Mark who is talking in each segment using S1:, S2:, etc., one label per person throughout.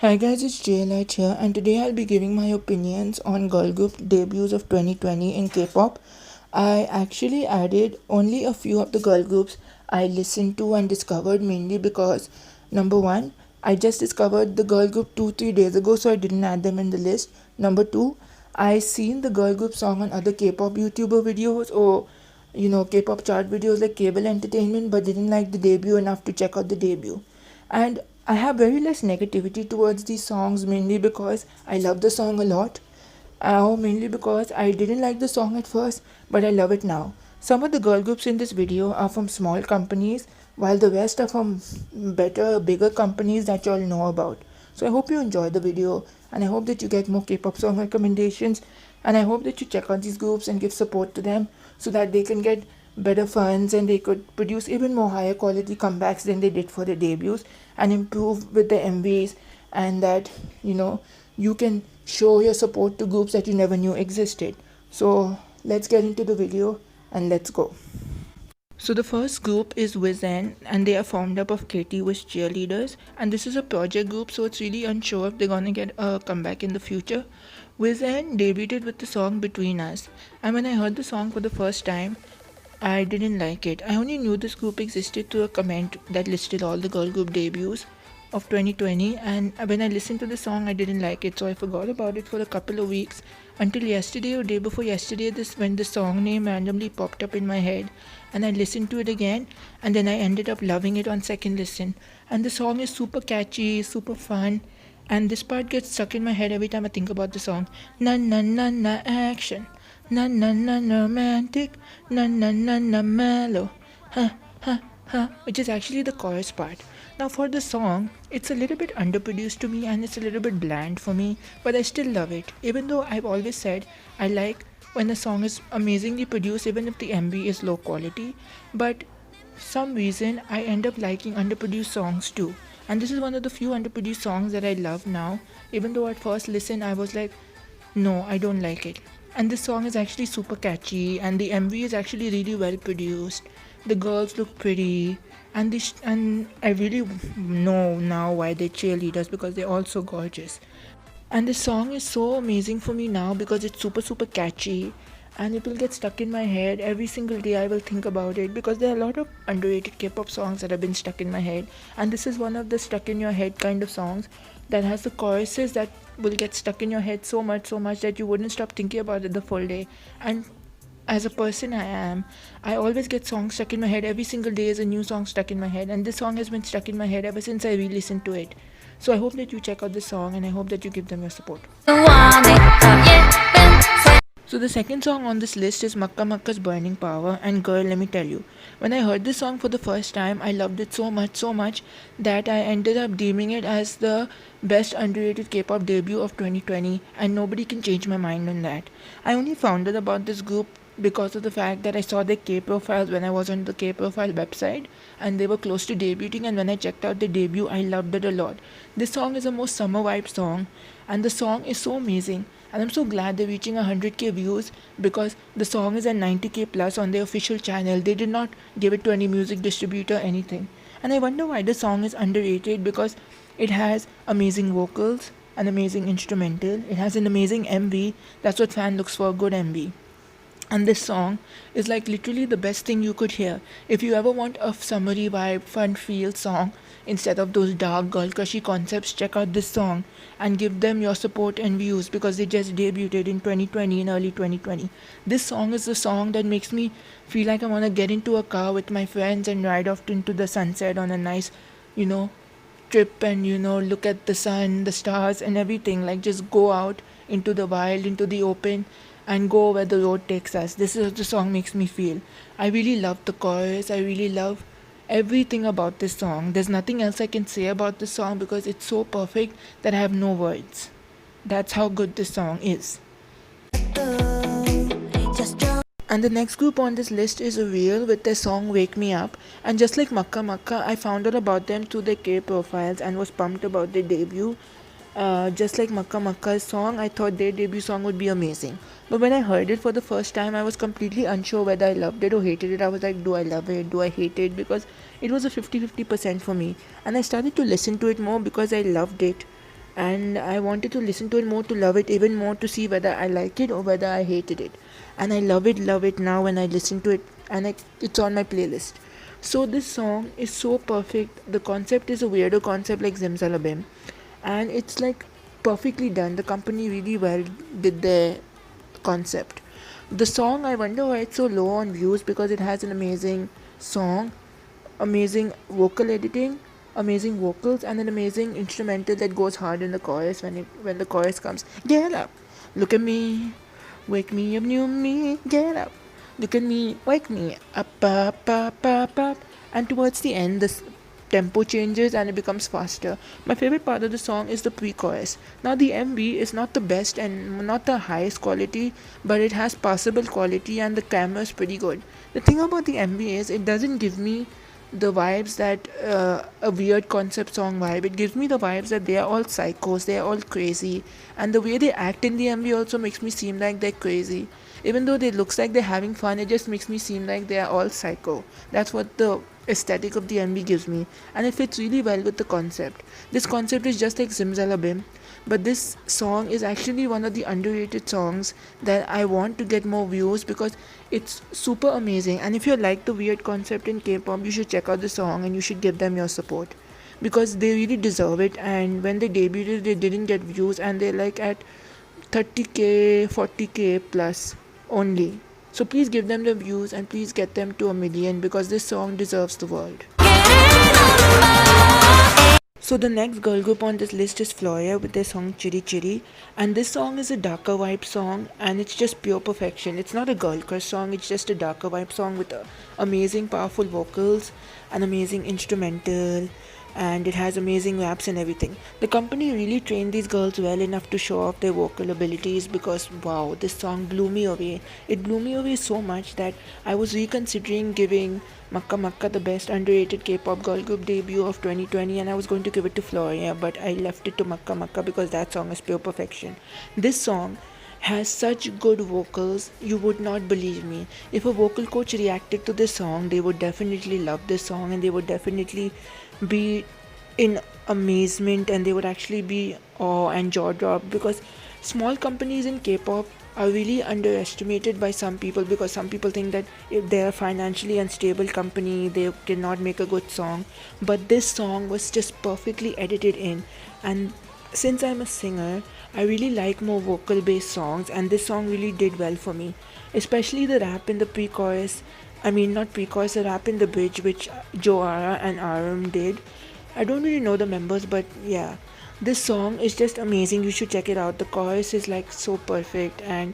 S1: Hi guys, it's JLH here, and today I'll be giving my opinions on girl group debuts of 2020 in K-pop. I actually added only a few of the girl groups I listened to and discovered, mainly because number one, I just discovered the girl group 2-3 days ago, so I didn't add them in the list. Number two, I seen the girl group song on other K-pop YouTuber videos or K-pop chart videos like Cable Entertainment, but didn't like the debut enough to check out the debut. And I have very less negativity towards these songs, mainly because I love the song a lot, or mainly because I didn't like the song at first, but I love it now. Some of the girl groups in this video are from small companies, while the rest are from better, bigger companies that you all know about. So I hope you enjoy the video, and I hope that you get more K-pop song recommendations, and I hope that you check out these groups and give support to them so that they can get better funds and they could produce even more higher quality comebacks than they did for their debuts and improve with the MVs, and that you can show your support to groups that you never knew existed. So let's get into the video and let's go. So the first group is Wizen, and they are formed up of Katie Wish cheerleaders, and this is a project group, so it's really unsure if they're gonna get a comeback in the future. Wizen debuted with the song Between Us, and when I heard the song for the first time, I didn't like it. I only knew this group existed through a comment that listed all the girl group debuts of 2020, and when I listened to the song I didn't like it, so I forgot about it for a couple of weeks until yesterday or day before yesterday, this when the song name randomly popped up in my head and I listened to it again, and then I ended up loving it on second listen. And the song is super catchy, super fun, and this part gets stuck in my head every time I think about the song. Na na na na action, na na na na romantic, na na na na mellow, ha ha ha, which is actually the chorus part. Now for the song, it's a little bit underproduced to me and it's a little bit bland for me, but I still love it. Even though I've always said I like when a song is amazingly produced, even if the MV is low quality, but some reason I end up liking underproduced songs too. And this is one of the few underproduced songs that I love now, even though at first listen I was like, no, I don't like it. And this song is actually super catchy, and the MV is actually really well produced. The girls look pretty, and and I really know now why they're cheerleaders, because they're all so gorgeous. And this song is so amazing for me now because it's super catchy, and it will get stuck in my head every single day. I will think about it because there are a lot of underrated K-pop songs that have been stuck in my head, and this is one of the stuck in your head kind of songs that has the choruses that will get stuck in your head so much that you wouldn't stop thinking about it the full day. And as a person I always get songs stuck in my head. Every single day is a new song stuck in my head, and this song has been stuck in my head ever since I re-listened to it. So I hope that you check out this song, and I hope that you give them your support. So the second song on this list is Makka Makka's Burning Power, and girl, let me tell you, when I heard this song for the first time, I loved it so much that I ended up deeming it as the best underrated K-pop debut of 2020, and nobody can change my mind on that. I only found out about this group because of the fact that I saw their K-profiles when I was on the K-profile website, and they were close to debuting, and when I checked out the debut, I loved it a lot. This song is a most summer vibe song, and the song is so amazing, and I'm so glad they're reaching 100k views, because the song is at 90k plus on their official channel. They did not give it to any music distributor or anything. And I wonder why the song is underrated, because it has amazing vocals, an amazing instrumental, it has an amazing MV. That's what fan looks for, a good MV. And this song is like literally the best thing you could hear. If you ever want a summery vibe, fun feel song instead of those dark girl crushy concepts, check out this song and give them your support and views, because they just debuted in 2020, in early 2020. This song is the song that makes me feel like I want to get into a car with my friends and ride off into the sunset on a nice, trip, and look at the sun, the stars and everything. Like, just go out into the wild, into the open, and go where the road takes us. This is what the song makes me feel. I really love the chorus. I really love everything about this song. There's nothing else I can say about this song because it's so perfect that I have no words. That's how good this song is. And the next group on this list is Real with their song Wake Me Up. And just like Makka Makka, I found out about them through their K profiles and was pumped about their debut. Just like Makka Makka's song, I thought their debut song would be amazing. But when I heard it for the first time, I was completely unsure whether I loved it or hated it. I was like, do I love it? Do I hate it? Because it was a 50-50% for me. And I started to listen to it more because I loved it. and I wanted to listen to it more, to love it even more, to see whether I like it or whether I hated it. And I love it now when I listen to it, and it's on my playlist. So this song is so perfect. The concept is a weirdo concept like Zimzalabim, and it's like perfectly done. The company really well did their concept. The song, I wonder why it's so low on views, because it has an amazing song, amazing vocal editing, amazing vocals, and an amazing instrumental that goes hard in the chorus when the chorus comes. Get up, look at me, wake me up, new me. Get up, look at me, wake me up, up, up, up, up. And towards the end, the tempo changes and it becomes faster. My favorite part of the song is the pre-chorus. Now the MV is not the best and not the highest quality, but it has passable quality and the camera is pretty good. The thing about the MV is it doesn't give me the vibes that a weird concept song vibe. It gives me the vibes that they are all psychos, they are all crazy, and the way they act in the MV also makes me seem like they're crazy. Even though they looks like they're having fun, it just makes me seem like they are all psycho. That's what the aesthetic of the MV gives me, and it fits really well with the concept. This concept is just like Zimzalabim, but this song is actually one of the underrated songs that I want to get more views because it's super amazing. And if you like the weird concept in K-pop, you should check out the song and you should give them your support because they really deserve it. And when they debuted, they didn't get views, and they're like at 30k, 40k plus only. So please give them the views and please get them to 1 million because this song deserves the world. So the next girl group on this list is Floria with their song Chiri Chiri, and this song is a darker vibe song and it's just pure perfection. It's not a girl crush song, it's just a darker vibe song with amazing powerful vocals, an amazing instrumental, and it has amazing raps and everything. The company really trained these girls well enough to show off their vocal abilities because wow, this song blew me away. It blew me away so much that I was reconsidering giving Makka Makka the best underrated K-pop girl group debut of 2020, and I was going to give it to Floria, but I left it to Makka Makka because that song is pure perfection. This song has such good vocals, you would not believe me. If a vocal coach reacted to this song, they would definitely love this song and they would definitely be in amazement and they would actually be awe and jaw dropped because small companies in K-pop are really underestimated by some people because some people think that if they're a financially unstable company they cannot make a good song, but this song was just perfectly edited in. And since I'm a singer, I really like more vocal based songs, and this song really did well for me, especially the rap in the pre-chorus. I mean, not pre-chorus, the rap in the bridge, which Joara and Aram did. I don't really know the members, but yeah, this song is just amazing. You should check it out. The chorus is like so perfect, and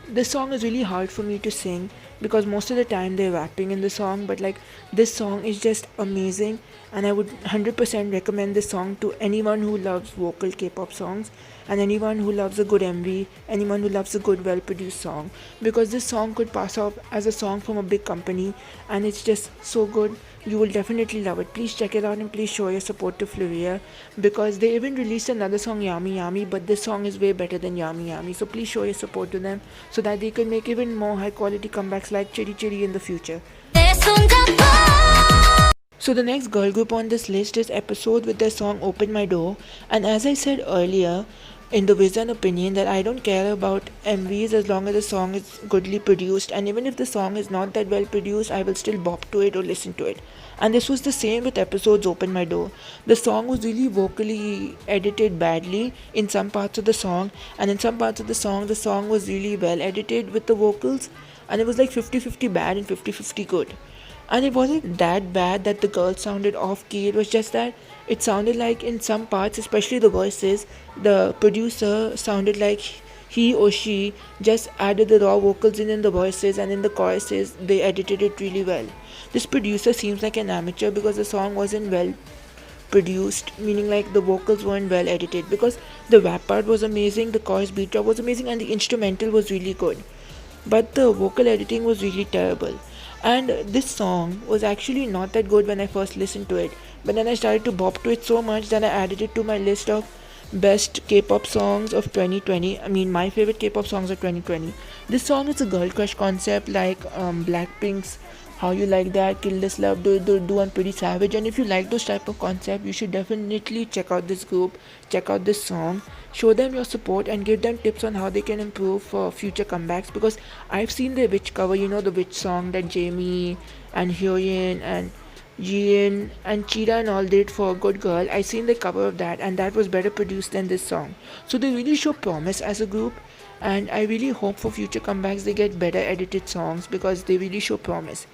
S1: this song is really hard for me to sing because most of the time they're rapping in the song, but like this song is just amazing, and I would 100% recommend this song to anyone who loves vocal K-pop songs and anyone who loves a good MV, anyone who loves a good well produced song, because this song could pass off as a song from a big company and it's just so good. You will definitely love it. Please check it out and please show your support to Floria because they even released another song Yami Yami, but this song is way better than Yami Yami. So please show your support to them so that they can make even more high quality comebacks like Chiri Chiri in the future. So the next girl group on this list is Episode with their song Open My Door, and as I said earlier in the Vision opinion that I don't care about MVs as long as the song is goodly produced, and even if the song is not that well produced I will still bop to it or listen to it. And this was the same with Episode's Open My Door. The song was really vocally edited badly in some parts of the song, and in some parts of the song was really well edited with the vocals, and it was like 50-50 bad and 50-50 good. And it wasn't that bad that the girls sounded off key, it was just that it sounded like in some parts, especially the voices, the producer sounded like he or she just added the raw vocals in the voices, and in the choruses they edited it really well. This producer seems like an amateur because the song wasn't well produced, meaning like the vocals weren't well edited, because the rap part was amazing, the chorus beat drop was amazing, and the instrumental was really good, but the vocal editing was really terrible. And this song was actually not that good when I first listened to it, but then I started to bop to it so much that I added it to my list of best K-pop songs of 2020. I mean, my favorite K-pop songs of 2020. This song is a girl crush concept like Blackpink's how you like that Kill This Love, Do and Pretty Savage. And if you like those type of concept, you should definitely check out this group, check out this song, show them your support and give them tips on how they can improve for future comebacks. Because I've seen the Witch cover, you know, the Witch song that Jamie and Hyoin and Jian and Cheetah and all did for Good Girl. I seen the cover of that, and that was better produced than this song. So they really show promise as a group, and I really hope for future comebacks they get better edited songs because they really show promise.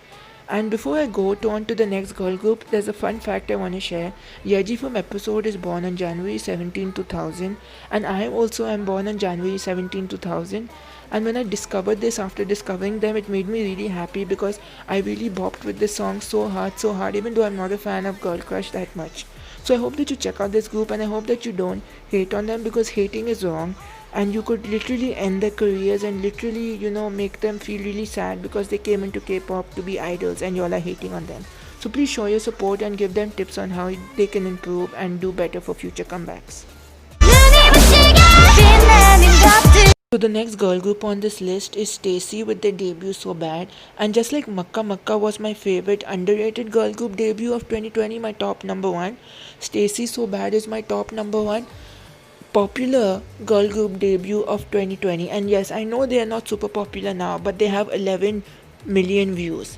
S1: And before I go on to the next girl group, there's a fun fact I want to share. Yeji from Episode is born on January 17, 2000, and I also am born on January 17, 2000. And when I discovered this, after discovering them, it made me really happy because I really bopped with this song so hard, even though I'm not a fan of Girl Crush that much. So I hope that you check out this group, and I hope that you don't hate on them because hating is wrong, and you could literally end their careers and literally, you know, make them feel really sad because they came into K-pop to be idols and you all are hating on them. So please show your support and give them tips on how they can improve and do better for future comebacks. So the next girl group on this list is STAYC with their debut So Bad. And just like Makka Makka was my favorite underrated girl group debut of 2020, my top number one, STAYC So Bad is my top number one popular girl group debut of 2020. And yes, I know they are not super popular now, but they have 11 million views.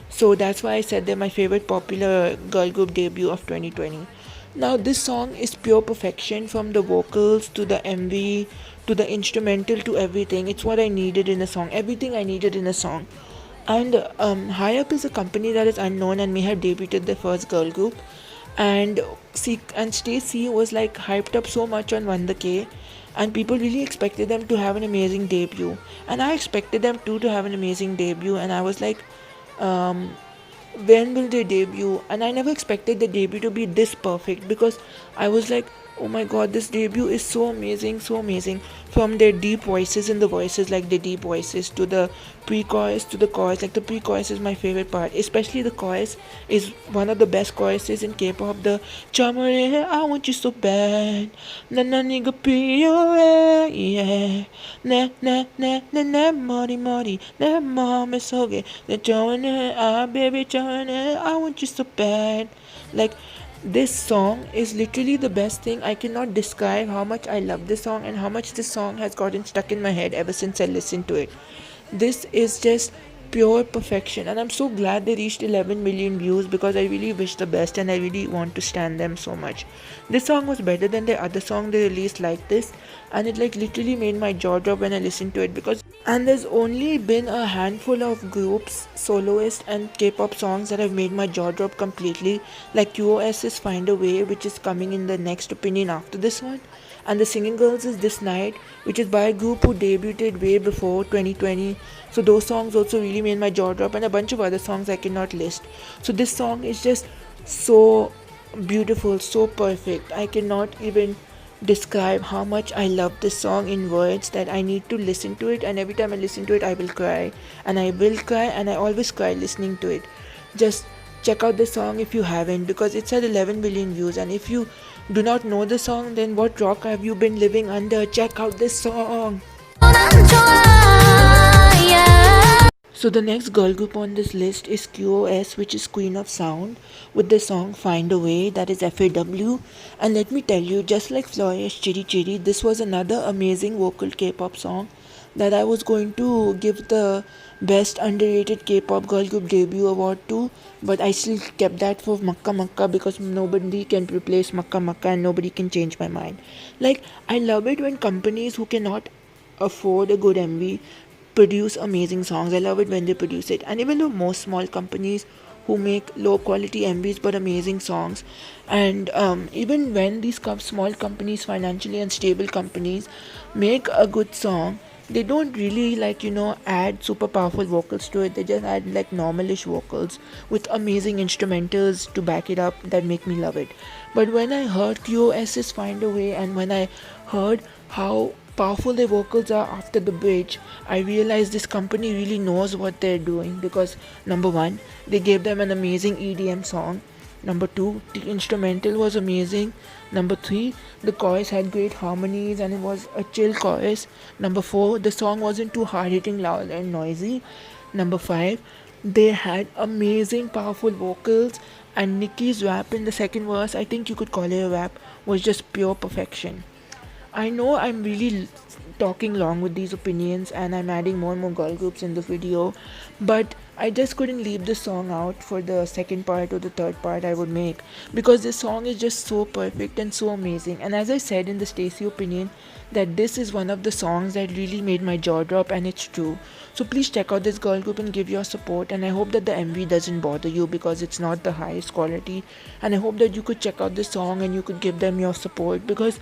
S1: So that's why I said they're my favorite popular girl group debut of 2020. Now, this song is pure perfection from the vocals to the MV to the instrumental to everything. It's what I needed in a song, everything I needed in a song. And HYBE is a company that is unknown and may have debuted their first girl group. And STAYC was like hyped up so much on Wonder K, and people really expected them to have an amazing debut. And I expected them too to have an amazing debut, and I was like, um, when will they debut? And I never expected the debut to be this perfect because I was like, oh my god, this debut is so amazing, so amazing. From their deep voices in the voices, like the deep voices, to the pre-chorus to the chorus. Like the pre-chorus is my favorite part, especially the chorus is one of the best choruses in K-pop. The Chamare, I want you so bad, na na nigga pure, yeah, na na na na na mori mori, na mom is so gay, the Joanna, ah baby Joanna, I want you so bad. Like, this song is literally the best thing. I cannot describe how much I love this song and how much this song has gotten stuck in my head ever since I listened to it. This is just pure perfection, and I'm so glad they reached 11 million views because I really wish the best and I really want to stand them so much. This song was better than the other song they released like this, and it like literally made my jaw drop when I listened to it. Because and there's only been a handful of groups, soloists and K-pop songs that have made my jaw drop completely, like QoS's Find a Way, which is coming in the next opinion after this one, and the Singing Girls is This Night, which is by a group who debuted way before 2020. So those songs also really made my jaw drop, and a bunch of other songs I cannot list. So this song is just so beautiful, so perfect. I cannot even describe how much I love this song in words, that I need to listen to it, and every time I listen to it I will cry, and I will cry, and I always cry listening to it. Just check out the song if you haven't, because it's at 11 million views, and if you do not know the song, then what rock have you been living under? Check out this song. So the next girl group on this list is QoS, which is Queen of Sound, with the song Find a Way, that is FAW. And let me tell you, just like Floria's Chiri Chiri, this was another amazing vocal K-pop song that I was going to give the best underrated K-pop girl group debut award to, but I still kept that for Makka Makka because nobody can replace Makka Makka and nobody can change my mind. Like, I love it when companies who cannot afford a good MV produce amazing songs. I love it when they produce it. And even though most small companies who make low quality MVs but amazing songs, and even when these small companies, financially unstable companies, make a good song, they don't really add super powerful vocals to it. They just add like normalish vocals with amazing instrumentals to back it up that make me love it. But when I heard QoS's Find a Way, and when I heard how powerful their vocals are after the bridge, I realized this company really knows what they're doing, because number one, they gave them an amazing EDM song. Number two, the instrumental was amazing. Number three, the chorus had great harmonies and it was a chill chorus. Number four, the song wasn't too hard hitting, loud and noisy. Number five, They had amazing, powerful vocals, and Nicki's rap in the second verse, I think you could call it a rap, was just pure perfection. I know I'm really talking long with these opinions and I'm adding more and more girl groups in the video, but I just couldn't leave this song out for the second part or the third part I would make because this song is just so perfect and so amazing. And as I said in the Stacy opinion, that this is one of the songs that really made my jaw drop, and it's true. So please check out this girl group and give your support, and I hope that the MV doesn't bother you because it's not the highest quality, and I hope that you could check out this song and you could give them your support because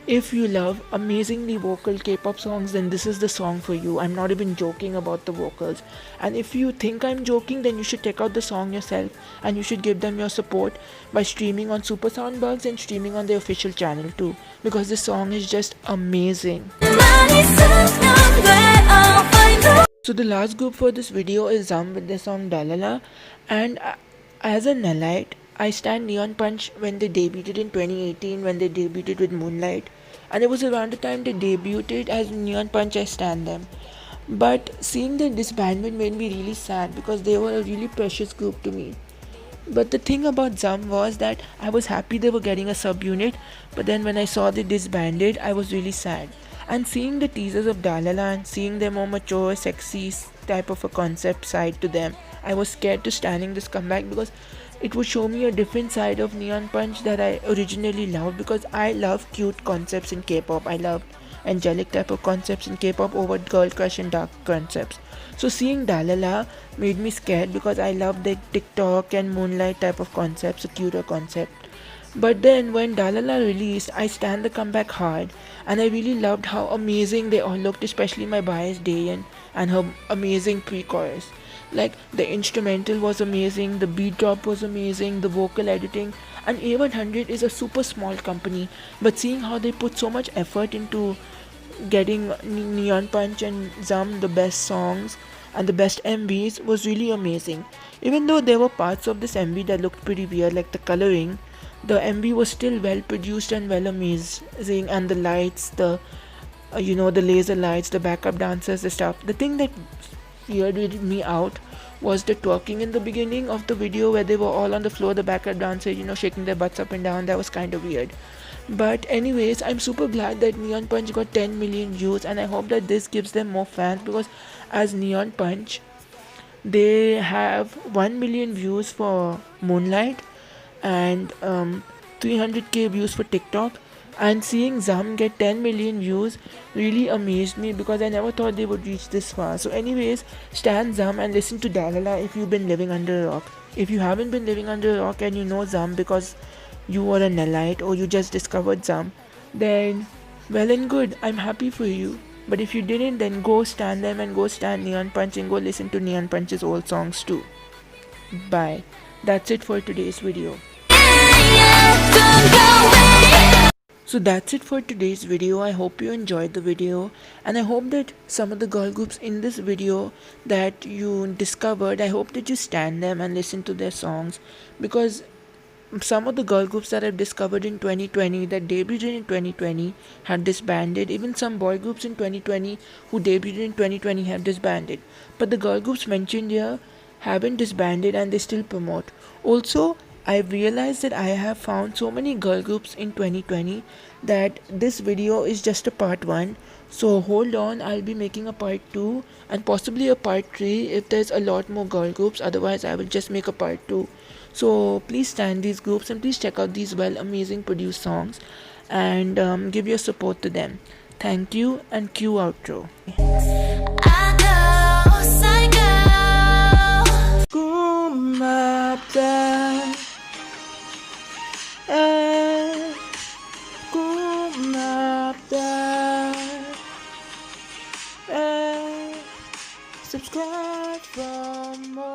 S1: if you love amazingly vocal K-pop songs, then this is the song for you. I'm not even joking about the vocals. And if you think I'm joking, then you should check out the song yourself and you should give them your support by streaming on Super Soundbugs and streaming on their official channel too, because this song is just amazing. So the last group for this video is Zam with their song Dalala, and as a Nalite, I stand Neon Punch when they debuted in 2018 when they debuted with Moonlight, and it was around the time they debuted as Neon Punch I stand them. But seeing their disbandment made me really sad because they were a really precious group to me. But the thing about Zam was that I was happy they were getting a subunit, but then when I saw they disbanded, I was really sad. And seeing the teasers of Dalala and seeing their more mature, sexy type of a concept side to them, I was scared to standing this comeback because it would show me a different side of Neon Punch that I originally loved, because I love cute concepts in K-pop. I love angelic type of concepts in K-pop over girl crush and dark concepts. So seeing Dalala made me scared because I love the TikTok and Moonlight type of concepts, a cuter concept. But then when Dalala released, I stand the comeback hard, and I really loved how amazing they all looked, especially my bias Dayan and her amazing pre-chorus. Like the instrumental was amazing, the beat drop was amazing, the vocal editing, and A100 is a super small company, but seeing how they put so much effort into getting Neon Punch and Zam the best songs and the best MVs was really amazing. Even though there were parts of this MV that looked pretty weird, like the coloring, the MV was still well produced and well amazing, and the lights, the the laser lights, the backup dancers, the stuff. The thing that weirded me out was the twerking in the beginning of the video where they were all on the floor, the backup dancers, shaking their butts up and down. That was kind of weird. But anyways, I'm super glad that Neon Punch got 10 million views, and I hope that this gives them more fans because as Neon Punch, they have 1 million views for Moonlight and 300k views for TikTok. And seeing Zam get 10 million views really amazed me because I never thought they would reach this far. So anyways, stand Zam and listen to Dalala if you've been living under a rock. If you haven't been living under a rock and you know Zam because you were a Nellite or you just discovered Zam, then well and good, I'm happy for you. But if you didn't, then go stand them and go stand Neon Punch and go listen to Neon Punch's old songs too. Bye. That's it for today's video. So that's it for today's video. I hope you enjoyed the video, and I hope that some of the girl groups in this video that you discovered, I hope that you stand them and listen to their songs, because some of the girl groups that I've discovered in 2020 that debuted in 2020 had disbanded. Even some boy groups in 2020 who debuted in 2020 have disbanded. But the girl groups mentioned here haven't disbanded and they still promote. Also, I've realized that I have found so many girl groups in 2020 that this video is just a part 1. So hold on, I'll be making a part 2 and possibly a part 3 if there's a lot more girl groups. Otherwise, I will just make a part 2. So please stand these groups and please check out these amazing produced songs and give your support to them. Thank you, and cue outro. Subscribe for more.